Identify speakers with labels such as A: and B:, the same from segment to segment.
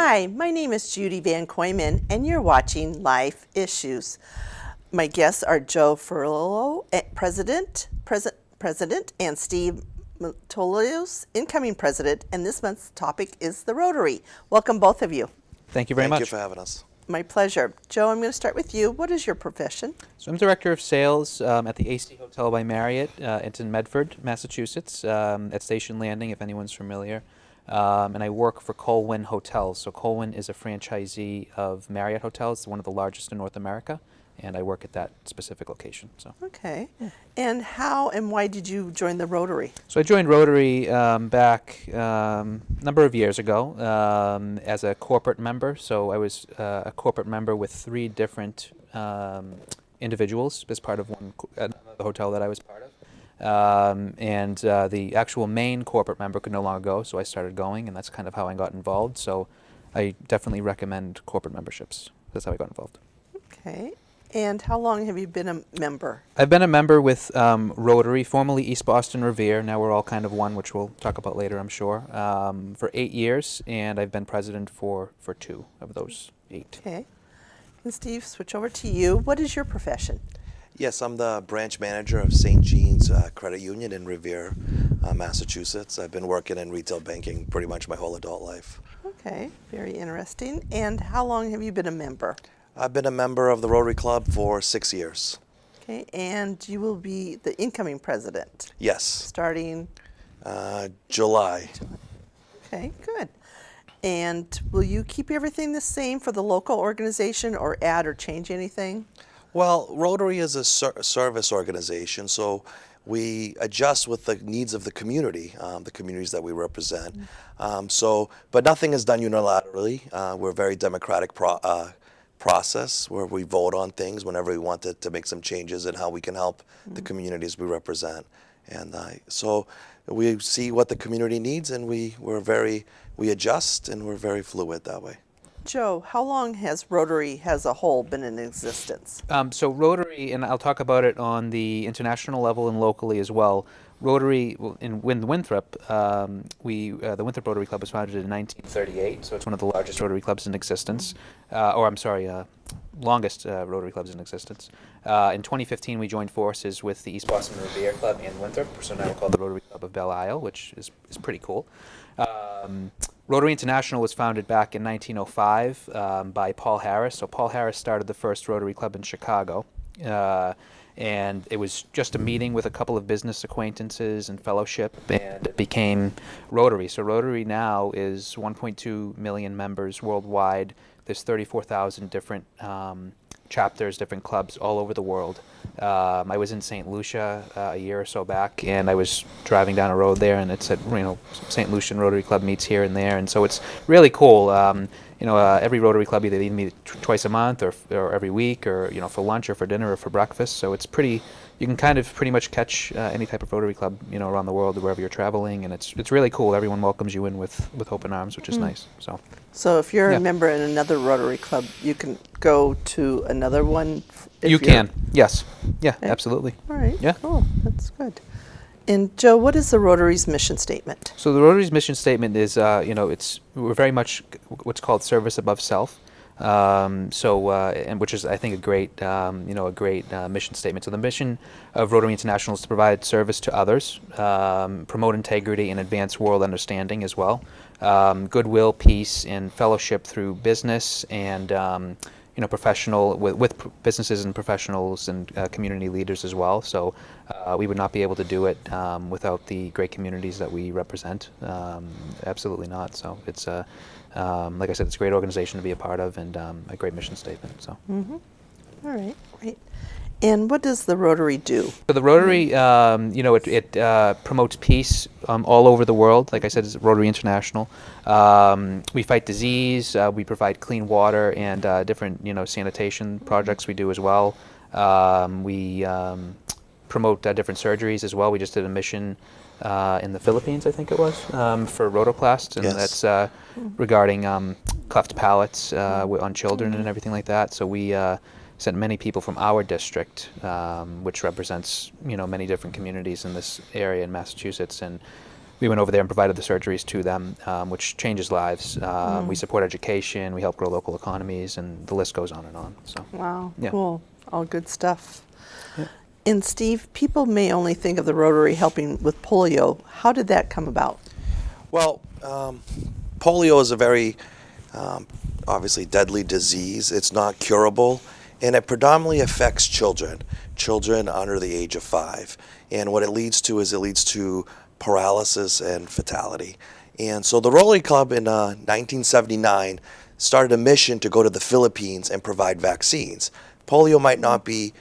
A: Hi, my name is Judie VanKooiman, and you're watching Life Issues. My guests are Joe Fiorello, President, and Steve Miliotis, incoming President, and this month's topic is the Rotary. Welcome, both of you.
B: Thank you very much.
C: Thank you for having us.
A: My pleasure. Joe, I'm going to start with you. What is your profession?
B: So I'm Director of Sales at the AC Hotel by Marriott. It's in Medford, Massachusetts, at Station Landing, if anyone's familiar. And I work for Colwyn Hotels. So Colwyn is a franchisee of Marriott Hotels, one of the largest in North America, and I work at that specific location. So.
A: Okay. And how and why did you join the Rotary?
B: So I joined Rotary back a number of years ago as a corporate member. So I was a corporate member with 3 different individuals as part of the hotel that I was part of. And the actual main corporate member could no longer go, so I started going, and that's kind of how I got involved. So I definitely recommend corporate memberships. That's how I got involved.
A: Okay. And how long have you been a member?
B: I've been a member with Rotary, formerly East Boston Revere. Now we're all kind of one, which we'll talk about later, I'm sure, for 8 years, and I've been president for 2 of those 8.
A: Okay. And Steve, switch over to you. What is your profession?
C: Yes, I'm the branch manager of St. Jean's Credit Union in Revere, Massachusetts. I've been working in retail banking pretty much my whole adult life.
A: Okay, very interesting. And how long have you been a member?
C: I've been a member of the Rotary Club for 6 years.
A: Okay, and you will be the incoming president
C: Yes,
A: starting
C: July.
A: Okay, good. And will you keep everything the same for the local organization or add or change anything?
C: Well, Rotary is a service organization, so we adjust with the needs of the community, the communities that we represent. But nothing is done unilaterally. We're a very democratic process where we vote on things whenever we want to make some changes in how we can help the communities we represent. And so we see what the community needs, and we adjust, and we're very fluid that way.
A: Joe, how long has Rotary as a whole been in existence?
B: So Rotary, and I'll talk about it on the international level and locally as well. Rotary in Winthrop, the Winthrop Rotary Club was founded in 1938, so it's one of the largest Rotary clubs in existence. Longest Rotary clubs in existence. In 2015, we joined forces with the East Boston Revere Club in Winthrop, so now we're called the Rotary Club of Belle, which is pretty cool. Rotary International was founded back in 1905 by Paul Harris. So Paul Harris started the first Rotary Club in Chicago. And it was just a meeting with a couple of business acquaintances and fellowship, and it became Rotary. So Rotary now is 1.2 million members worldwide. There's 34,000 different chapters, different clubs all over the world. I was in St. Lucia a year or so back, and I was driving down a road there, and it said, St. Lucian Rotary Club meets here and there, and so it's really cool. Every Rotary Club either meet twice a month, or every week, or for lunch, or for dinner, or for breakfast. So it's pretty. You can kind of pretty much catch any type of Rotary Club, around the world, wherever you're traveling, and it's really cool. Everyone welcomes you in with open arms, which is nice.
A: So if you're a member in another Rotary Club, you can go to another one?
B: You can, yes. Yeah, absolutely.
A: All right,
B: Yeah.
A: cool. That's good. And Joe, what is the Rotary's mission statement?
B: So the Rotary's mission statement is, we're very much what's called service above self. And which is, I think, a great mission statement. So the mission of Rotary International is to provide service to others, promote integrity and advance world understanding as well, goodwill, peace, and fellowship through business and professional with businesses and professionals and community leaders as well. So we would not be able to do it without the great communities that we represent. Absolutely not. So it's like I said, it's a great organization to be a part of, and a great mission statement. So.
A: Mm-hmm. All right, great. And what does the Rotary do?
B: So the Rotary, it promotes peace all over the world. Like I said, it's Rotary International. We fight disease. We provide clean water and different, sanitation projects we do as well. We promote different surgeries as well. We just did a mission in the Philippines, I think it was, for Rotoplast, and
C: Yes.
B: that's regarding cleft palates on children and everything like that. So we sent many people from our district, which represents many different communities in this area in Massachusetts, and we went over there and provided the surgeries to them, which changes lives. We support education, we help grow local economies, and the list goes on and on. So,
A: Wow,
B: yeah.
A: cool. All good stuff.
B: Yeah.
A: And Steve, people may only think of the Rotary helping with polio. How did that come about?
C: Well, polio is a very obviously deadly disease. It's not curable, and it predominantly affects children under the age of 5. And what it leads to is it leads to paralysis and fatality. And so the Rotary Club in 1979 started a mission to go to the Philippines and provide vaccines. Polio might not be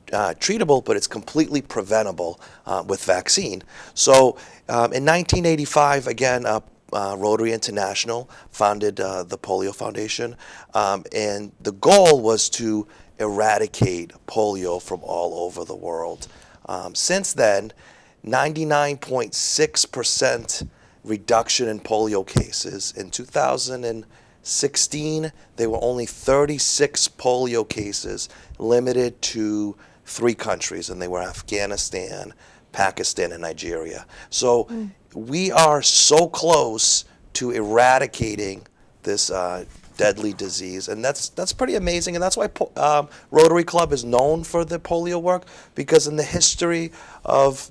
C: treatable, but it's completely preventable with vaccine. So in 1985, again, Rotary International founded the Polio Foundation, and the goal was to eradicate polio from all over the world. Since then, 99.6% reduction in polio cases. In 2016, there were only 36 polio cases limited to 3 countries, and they were Afghanistan, Pakistan, and Nigeria. So we are so close to eradicating this deadly disease, and that's pretty amazing. And that's why Rotary Club is known for the polio work, because in the history of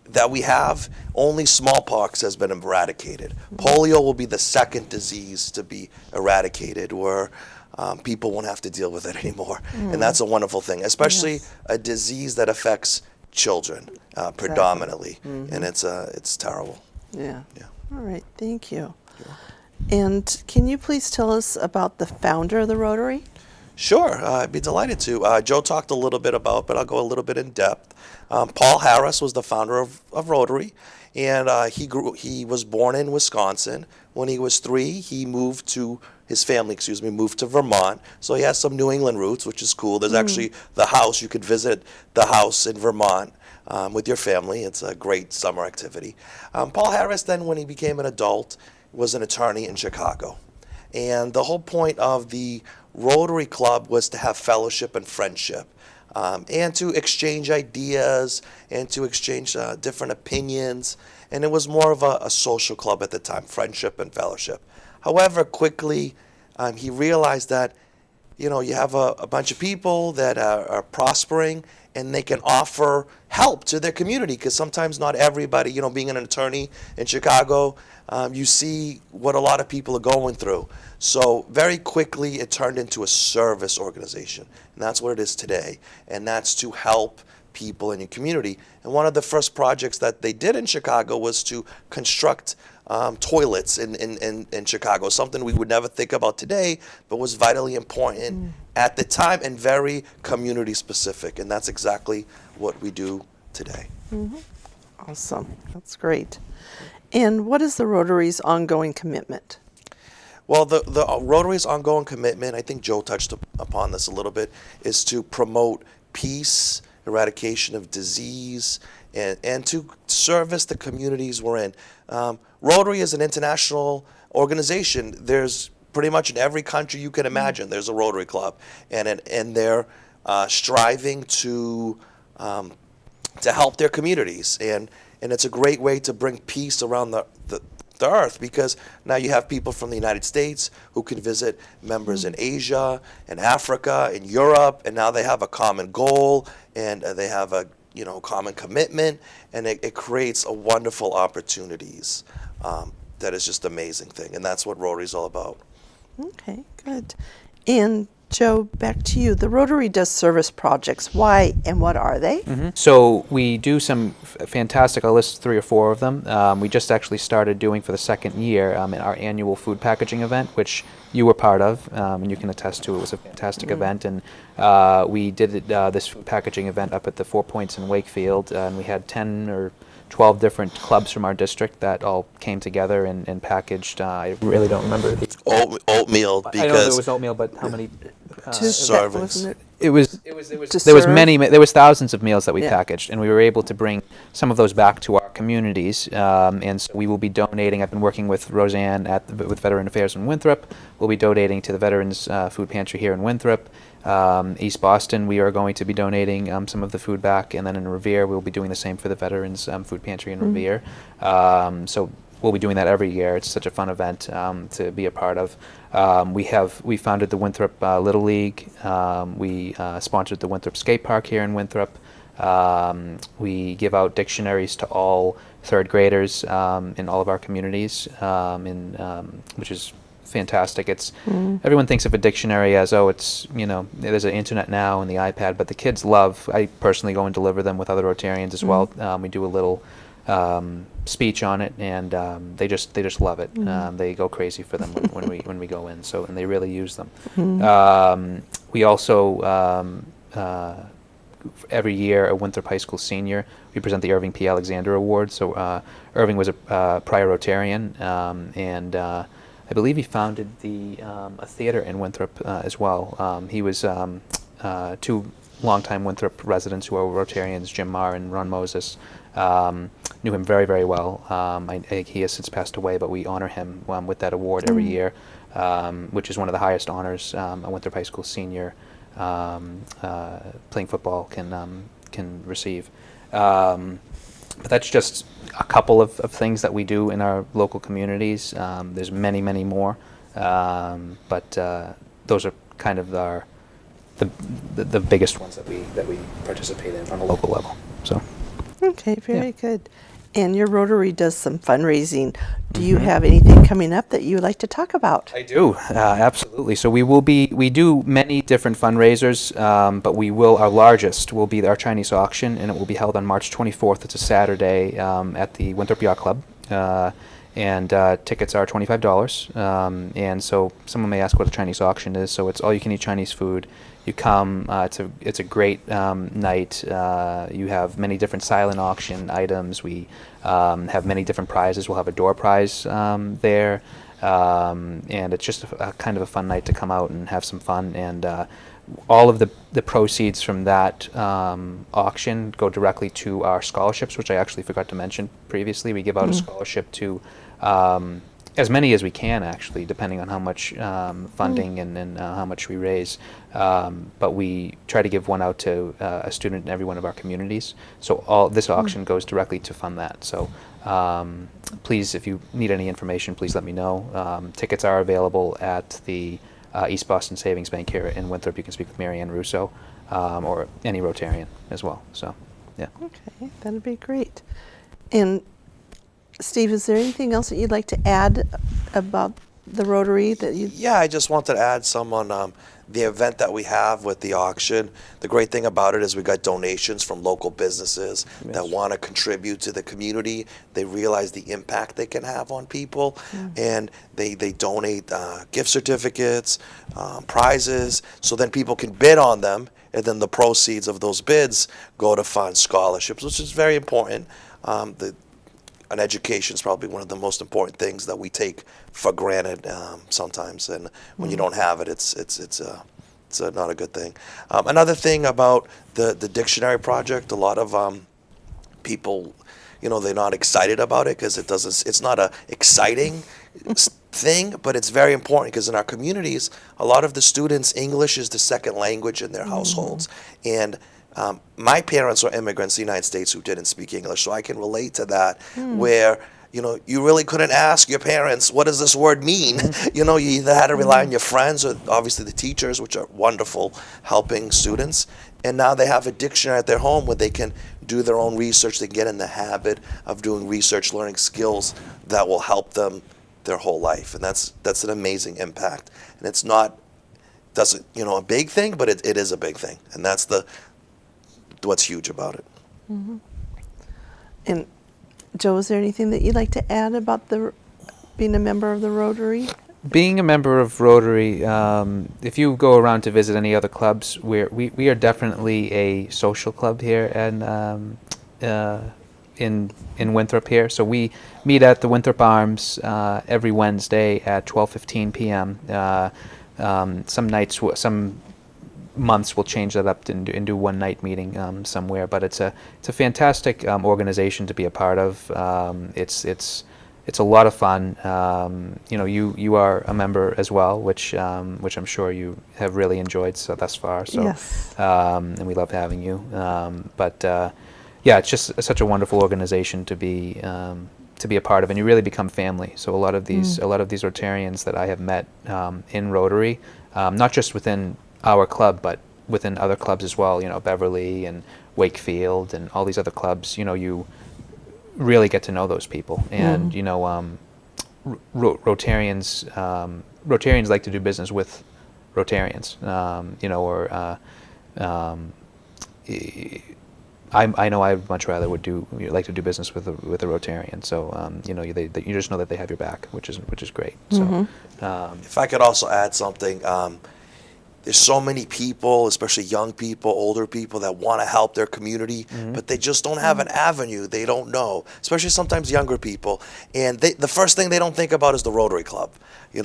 C: that we have, only smallpox has been eradicated. Polio will be the second disease to be eradicated, where people won't have to deal with it anymore. And that's a wonderful thing, especially a disease that affects children predominantly. And it's terrible.
A: Yeah.
C: Yeah.
A: All right, thank you. And can you please tell us about the founder of the Rotary?
C: Sure, I'd be delighted to. Joe talked a little bit about, but I'll go a little bit in depth. Paul Harris was the founder of Rotary, and he was born in Wisconsin. When he was 3, he moved to his family, moved to Vermont. So he has some New England roots, which is cool. There's actually the house. You could visit the house in Vermont with your family. It's a great summer activity. Paul Harris then, when he became an adult, was an attorney in Chicago. And the whole point of the Rotary Club was to have fellowship and friendship, and to exchange ideas and to exchange different opinions. And it was more of a social club at the time, friendship and fellowship. However, quickly he realized that, you have a bunch of people that are prospering, and they can offer help to their community, because sometimes not everybody, being an attorney in Chicago, you see what a lot of people are going through. So very quickly it turned into a service organization, and that's what it is today. And that's to help people in your community. And one of the first projects that they did in Chicago was to construct toilets in Chicago, something we would never think about today, but was vitally important at the time and very community specific. And that's exactly what we do today.
A: Awesome, that's great. And what is the Rotary's ongoing commitment?
C: Well, the Rotary's ongoing commitment, I think Joe touched upon this a little bit, is to promote peace, eradication of disease, and to service the communities we're in. Rotary is an international organization. There's pretty much in every country you can imagine, there's a Rotary Club, and they're striving to help their communities, and it's a great way to bring peace around the earth, because now you have people from the United States who can visit members in Asia and Africa and Europe, and now they have a common goal, and they have a common commitment, and it creates a wonderful opportunities that is just an amazing thing, and that's what Rotary's all about.
A: Okay, good. And Joe, back to you. The Rotary does service projects. Why and what are they?
B: So we do some fantastic, I'll list 3 or 4 of them. We just actually started doing for the second year our annual food packaging event, which you were part of, and you can attest to. It was a fantastic event, and we did this food packaging event up at the 4 Points in Wakefield, and we had 10 or 12 different clubs from our district that all came together and packaged. I really don't remember the
C: Oatmeal, because
B: I know there was oatmeal, but how many?
C: servings.
B: It was
A: To
B: there was
A: serve?
B: many, there was thousands of meals that we
A: Yeah.
B: packaged, and we were able to bring some of those back to our communities. And so we will be donating. I've been working with Roseanne with Veteran Affairs in Winthrop. We'll be donating to the Veterans Food Pantry here in Winthrop. East Boston, we are going to be donating some of the food back, and then in Revere, we'll be doing the same for the Veterans Food Pantry in Revere. So we'll be doing that every year. It's such a fun event to be a part of. We founded the Winthrop Little League. We sponsored the Winthrop Skate Park here in Winthrop. We give out dictionaries to all third graders in all of our communities, which is fantastic. It's everyone thinks of a dictionary as, oh, it's, there's an internet now and the iPad, but the kids love. I personally go and deliver them with other Rotarians as well. We do a little speech on it, and they just love it. They go crazy for them when we go in. And they really use them. We also every year at Winthrop High School senior, we present the Irving P. Alexander Award. So Irving was a prior Rotarian, and I believe he founded a theater in Winthrop as well. He was two longtime Winthrop residents who are Rotarians, Jim Marr and Ron Moses, knew him very, very well. I think he has since passed away, but we honor him with that award every year, which is one of the highest honors a Winthrop High School senior playing football can receive. But that's just a couple of things that we do in our local communities. There's many, many more, but those are kind of the biggest ones that we participate in on a local level. So.
A: Okay, very good. And your Rotary does some fundraising. Do you have anything coming up that you would like to talk about?
B: I do, absolutely. So we do many different fundraisers, but our largest will be our Chinese auction, and it will be held on March 24th. It's a Saturday at the Winthrop Yacht Club. And tickets are $25. And so someone may ask what a Chinese auction is. So it's all you can eat Chinese food. You come, it's a great night. You have many different silent auction items. We have many different prizes. We'll have a door prize there. And it's just a kind of a fun night to come out and have some fun. And all of the proceeds from that auction go directly to our scholarships, which I actually forgot to mention previously. We give out a scholarship to as many as we can, actually, depending on how much funding and how much we raise. But we try to give one out to a student in every one of our communities. So all this auction goes directly to fund that. So please, if you need any information, please let me know. Tickets are available at the East Boston Savings Bank here in Winthrop. You can speak with Mary Ann Russo or any Rotarian as well. So, yeah.
A: Okay, that'd be great. And Steve, is there anything else that you'd like to add about the Rotary that you?
C: Yeah, I just wanted to add some on the event that we have with the auction. The great thing about it is we got donations from local businesses that want to contribute to the community. They realize the impact they can have on people, and they donate gift certificates, prizes, so then people can bid on them, and then the proceeds of those bids go to fund scholarships, which is very important. An education is probably one of the most important things that we take for granted sometimes, and when you don't have it, it's not a good thing. Another thing about the dictionary project, a lot of people, they're not excited about it because it's not a exciting thing, but it's very important because in our communities, a lot of the students, English is the second language in their households, and my parents were immigrants in the United States who didn't speak English, so I can relate to that, where you really couldn't ask your parents, what does this word mean? You either had to rely on your friends or obviously the teachers, which are wonderful helping students, and now they have a dictionary at their home where they can do their own research. They get in the habit of doing research, learning skills that will help them their whole life, and that's an amazing impact. And it's not a big thing, but it is a big thing, and that's what's huge about it.
A: And Joe, is there anything that you'd like to add about being a member of the Rotary?
B: Being a member of Rotary, if you go around to visit any other clubs, we are definitely a social club here and in Winthrop here. So we meet at the Winthrop Arms every Wednesday at 12:15 p.m. Some nights, some months we'll change that up and do one night meeting somewhere. But it's a fantastic organization to be a part of. It's a lot of fun. You are a member as well, which I'm sure you have really enjoyed thus far. So,
A: Yes.
B: and we love having you. Yeah, it's just such a wonderful organization to be a part of, and you really become family. So a lot of these Rotarians that I have met in Rotary, not just within our club, but within other clubs as well. Beverly and Wakefield and all these other clubs. You really get to know those people, and Rotarians like to do business with Rotarians. I know I much rather like to do business with a Rotarian. So you just know that they have your back, which is great. So
C: If I could also add something, there's so many people, especially young people, older people, that want to help their community, but they just don't have an avenue. They don't know, especially sometimes younger people. And the first thing they don't think about is the Rotary Club.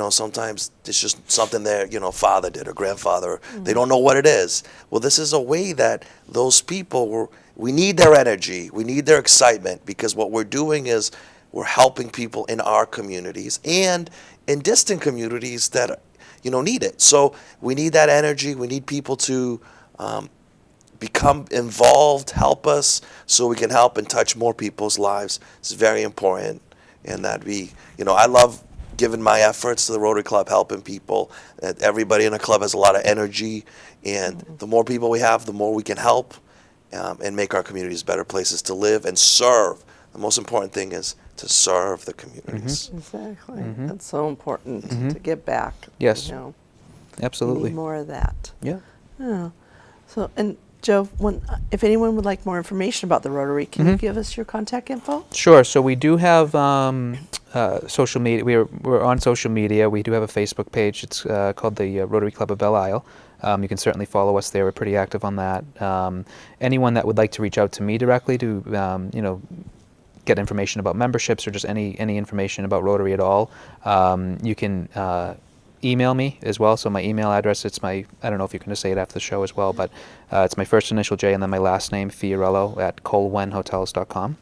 C: Sometimes it's just something their father did or grandfather. They don't know what it is. Well, this is a way that those people we need their energy, we need their excitement, because what we're doing is we're helping people in our communities and in distant communities that need it. So we need that energy. We need people to become involved, help us, so we can help and touch more people's lives. It's very important. And I love giving my efforts to the Rotary Club, helping people. Everybody in the club has a lot of energy, and the more people we have, the more we can help and make our communities better places to live and serve. The most important thing is to serve the communities.
A: Exactly. That's so important to give back.
B: Yes.
A: We
B: Absolutely.
A: need more of that.
B: Yeah.
A: Yeah. So, and Joe, if anyone would like more information about the Rotary, can you give us your contact info?
B: Sure. So we do have social media. We're on social media. We do have a Facebook page. It's called the Rotary Club of Belle Isle. You can certainly follow us there. We're pretty active on that. Anyone that would like to reach out to me directly to get information about memberships or just any information about Rotary at all, you can email me as well. So my email address, I don't know if you're going to say it after the show as well, but it's my first initial J and then my last name, Fiorello, at colwenhotels.com.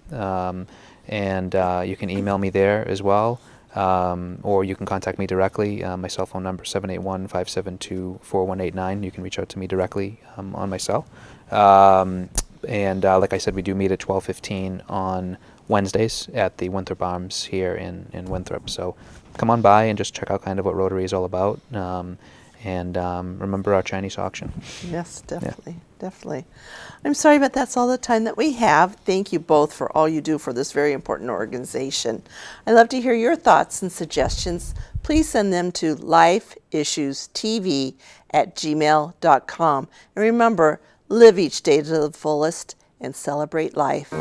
B: And you can email me there as well, or you can contact me directly. My cell phone number, 781-572-4189. You can reach out to me directly on my cell. And like I said, we do meet at 12:15 on Wednesdays at the Winthrop Arms here in Winthrop. So come on by and just check out kind of what Rotary is all about. And remember our Chinese auction.
A: Yes, definitely, definitely. I'm sorry, but that's all the time that we have. Thank you both for all you do for this very important organization. I'd love to hear your thoughts and suggestions. Please send them to lifeissuestv@gmail.com. And remember, live each day to the fullest and celebrate life.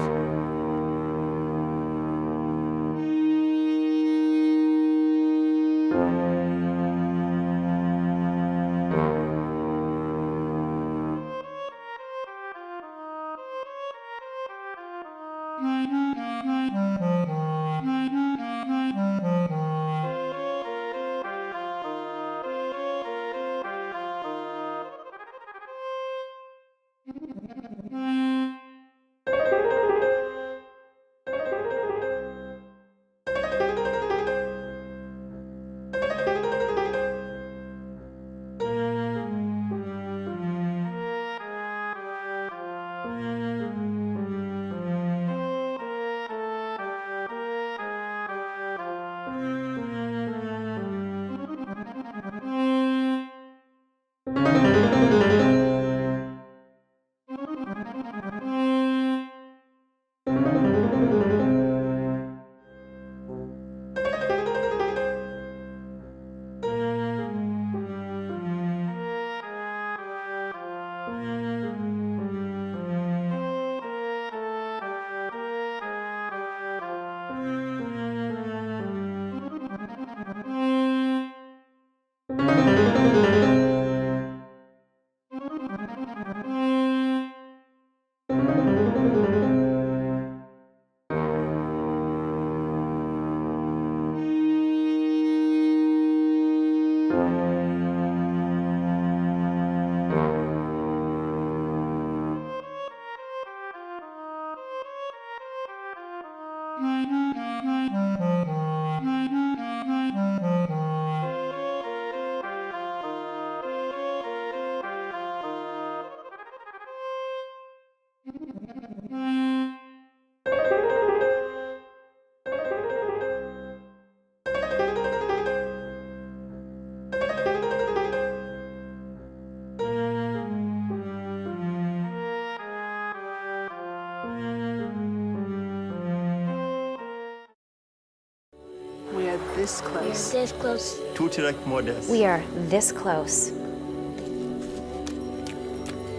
A: this close.
D: This close.
E: Tutelek modest.
F: We are this close.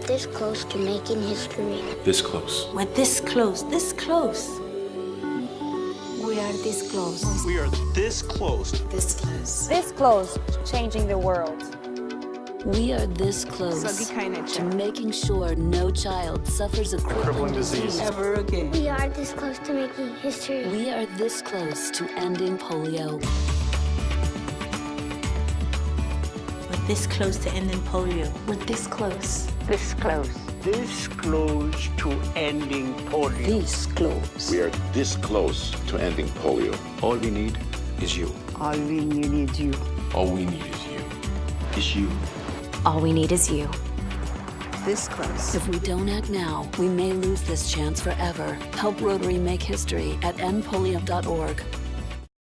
D: This close to making history.
G: This close.
H: We're this close, this close. We are this close.
E: We are this close.
H: This close.
F: This close to changing the world.
I: We are this close to making sure no child suffers a crippling disease.
H: Ever again.
D: We are this close to making history.
I: We are this close to ending polio.
H: We're this close to ending polio.
F: We're this close.
J: This close.
E: This close to ending polio.
I: This close.
G: We are this close to ending polio. All we need is you.
J: All we need is you.
G: All we need is you. Is you.
F: All we need is you.
A: This close.
I: If we don't act now, we may lose this chance forever. Help Rotary make history at endpolio.org.